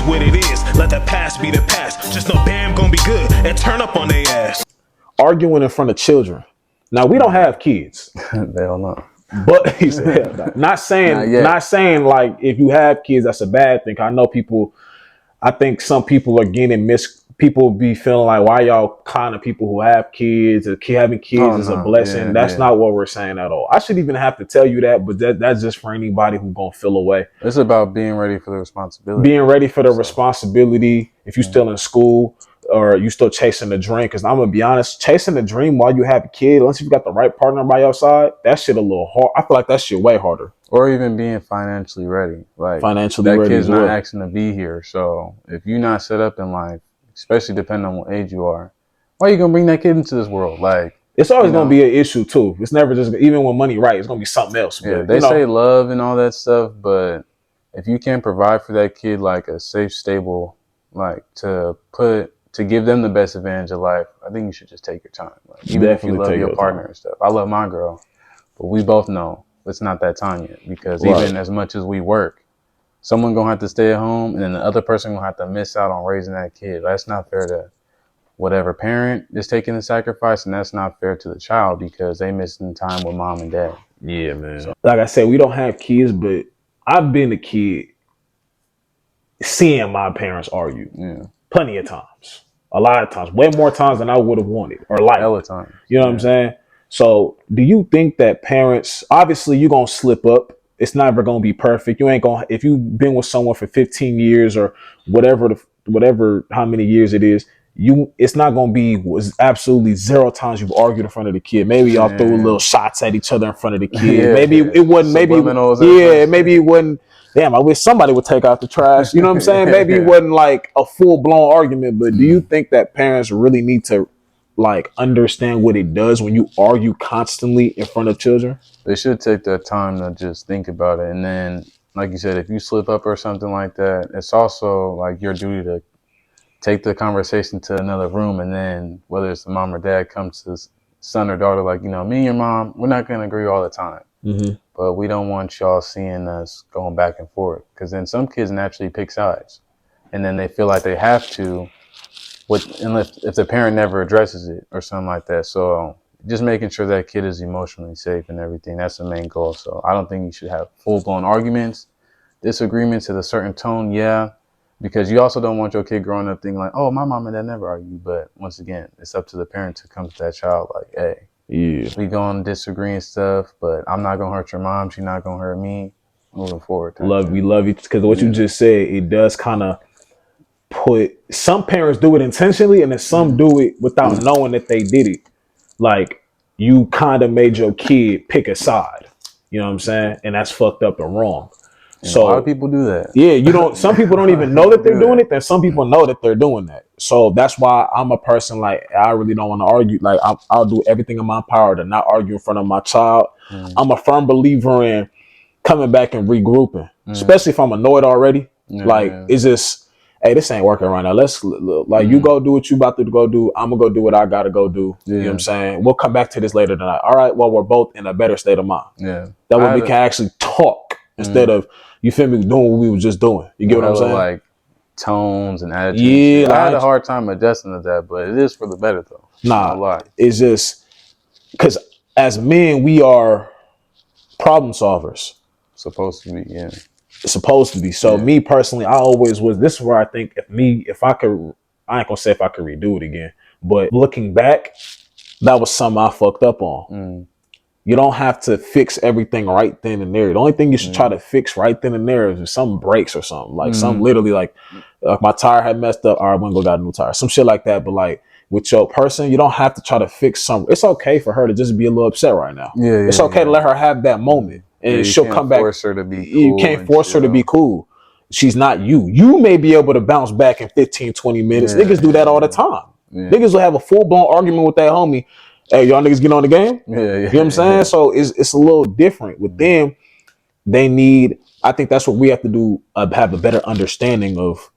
is what it is. Let the past be the past. Just know Bam gonna be good and turn up on their ass. Arguing in front of children. Now we don't have kids. They don't know. But he said, hell no. Not saying like if you have kids, that's a bad thing. I know people, I think some people are getting people be feeling like, why y'all kind of people who have kids, or having kids is a blessing. That's not what we're saying at all. I shouldn't even have to tell you that, but that's just for anybody who's going to feel away. It's about being ready for the responsibility. Being ready for the responsibility. If you're still in school, or you still chasing the dream, because I'm gonna be honest, chasing the dream while you have a kid, unless you've got the right partner by your side, that shit a little hard. I feel like that shit way harder. Or even being financially ready. Like financially that ready. Kid's not asking to be here. So if you're not set up in life, especially depending on what age you are, why are you gonna bring that kid into this world? Like it's always gonna be an issue too. It's never just, even when money right, it's gonna be something else. Yeah, they say love and all that stuff, but if you can't provide for that kid like a safe, stable, like to give them the best advantage of life, I think you should just take your time. Like, even if you love your partner and stuff. I love my girl, but we both know it's not that time yet, because even as much as we work, someone gonna have to stay at home, and then the other person gonna have to miss out on raising that kid. That's not fair to whatever parent is taking the sacrifice, and that's not fair to the child because they missing time with mom and dad. Yeah, man. So, like I said, we don't have kids, but I've been a kid seeing my parents argue. Yeah. Plenty of times. A lot of times. Way more times than I would have wanted or liked. Hell of times. You know what I'm saying? So do you think that parents, obviously you're going to slip up. It's never going to be perfect. You ain't going to, if you've been with someone for 15 years or whatever, how many years it is, it's not going to be absolutely 0 times you've argued in front of the kid. Maybe y'all threw little shots at each other in front of the kid. Maybe it wasn't, maybe it wasn't. Damn, I wish somebody would take out the trash. You know what I'm saying? Maybe it wasn't like a full-blown argument, but do you think that parents really need to like understand what it does when you argue constantly in front of children? They should take that time to just think about it. And then, like you said, if you slip up or something like that, it's also like your duty to take the conversation to another room. And then whether it's the mom or dad comes to son or daughter, like, me and your mom, we're not going to agree all the time. Mm-hmm. But we don't want y'all seeing us going back and forth, because then some kids naturally pick sides, and then they feel like they have to, if the parent never addresses it or something like that. So just making sure that kid is emotionally safe and everything, that's the main goal. So I don't think you should have full-blown arguments, disagreements at a certain tone, because you also don't want your kid growing up thinking like, oh, my mom and dad never argue. But once again, it's up to the parent to come to that child like, hey, we gonna disagree and stuff, but I'm not gonna hurt your mom. She's not gonna hurt me. Moving forward. We love you, because what you just said, it does kind of some parents do it intentionally, and then some do it without knowing that they did it. Like, you kind of made your kid pick a side. You know what I'm saying? And that's fucked up and wrong. So a lot of people do that. Yeah, some people don't even know that they're doing it, then some people know that they're doing that. So that's why I'm a person, like, I really don't want to argue. Like, I'll do everything in my power to not argue in front of my child. I'm a firm believer in coming back and regrouping, especially if I'm annoyed already. It's just, hey, this ain't working right now. Let's you go do what you about to go do. I'm gonna go do what I gotta go do. You know what I'm saying? We'll come back to this later tonight. All right. Well, we're both in a better state of mind. That way we can actually talk instead of, you feel me, doing what we were just doing. You get what I'm saying? Like tones and attitudes. I had a hard time adjusting to that, but it is for the better though. Nah, it's just because as men, we are problem solvers. Supposed to be, Supposed to be. So me personally, I always was. This is where I think if I could, I ain't gonna say if I could redo it again, but looking back, that was something I fucked up on. You don't have to fix everything right then and there. The only thing you should try to fix right then and there is if something breaks or something. Like something literally like my tire had messed up. All right, I'm gonna go got a new tire. Some shit like that. But like with your person, you don't have to try to fix something. It's okay for her to just be a little upset right now. It's okay to let her have that moment. And she'll come back. Force her to be cool. You can't force her to be cool. She's not you. You may be able to bounce back in 15, 20 minutes. Niggas do that all the time. Niggas will have a full-blown argument with that homie. Hey, y'all niggas get on the game? You know what I'm saying? So it's a little different. With them, they need, I think that's what we have to do, have a better understanding of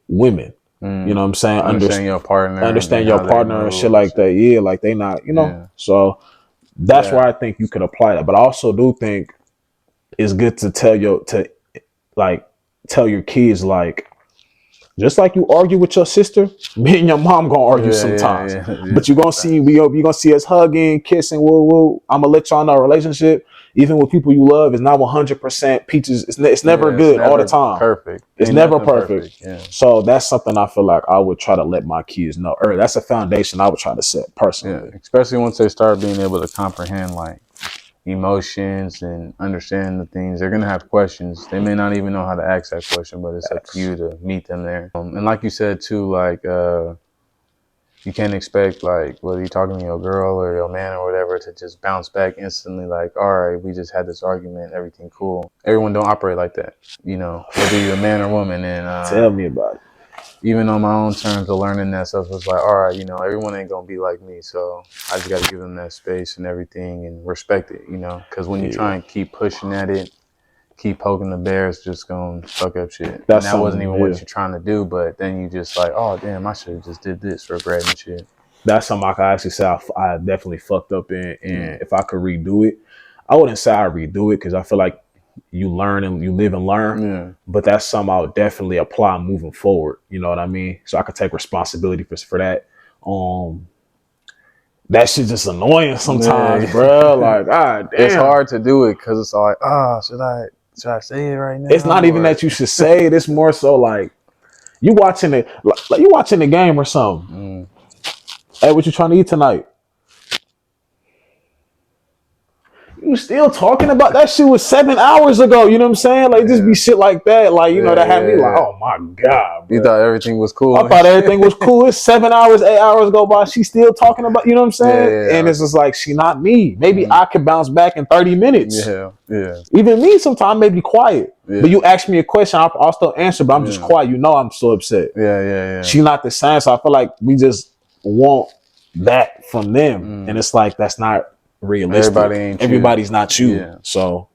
women. You know what I'm saying? Understand your partner. Understand your partner and shit like that. Yeah, like they not, So that's where I think you could apply that. But I also do think it's good to tell your kids, like, Just like you argue with your sister, me and your mom gonna argue sometimes. But you're gonna see you gonna see us hugging, kissing, woo woo. I'm gonna let y'all know a relationship, even with people you love, is not 100% peaches. It's never good all the time. Perfect. It's never perfect. Yeah. So that's something I feel like I would try to let my kids know. Or that's a foundation I would try to set personally. Yeah, especially once they start being able to comprehend like emotions and understand the things. They're gonna have questions. They may not even know how to ask that question, but it's up to you to meet them there. And like you said too, like you can't expect like whether you're talking to your girl or your man or whatever to just bounce back instantly. Like, all right, we just had this argument, everything cool. Everyone don't operate like that, you know, whether you're a man or woman. And tell me about it. Even on my own terms of learning that stuff, was like, all right, you know, everyone ain't gonna be like me, so I just got to give them that space and everything and respect it, you know, because when you try and keep pushing at it, keep poking the bear, it's just gonna fuck up shit. And that wasn't even what you're trying to do, but then you just like, oh damn, I should have just did this, regretting shit. That's something I could actually say I definitely fucked up in, and if I could redo it, I wouldn't say I redo it because I feel like you learn and you live and learn. Yeah. But that's something I would definitely apply moving forward. You know what I mean? So I could take responsibility for that. That shit just annoying sometimes, bro. Like, damn. It's hard to do it because it's like, should I say it right now? It's not even that you should say it. It's more so like you watching it, like you watching the game or something. Hey, what you trying to eat tonight? You still talking about that shit was 7 hours ago. You know what I'm saying? Like, just be shit like that. Like, you know, that had me like, oh my God, bro. You thought everything was cool. I thought everything was cool. It's 7 hours, 8 hours go by. She still talking about, you know what I'm saying? And it's just like, she not me. Maybe I could bounce back in 30 minutes. Yeah. Even me sometimes may be quiet. But you ask me a question, I'll still answer, but I'm just quiet. You know I'm so upset. Yeah. She not the same. So I feel like we just want that from them. And it's like, that's not realistic. Everybody ain't Everybody's not you. Yeah. So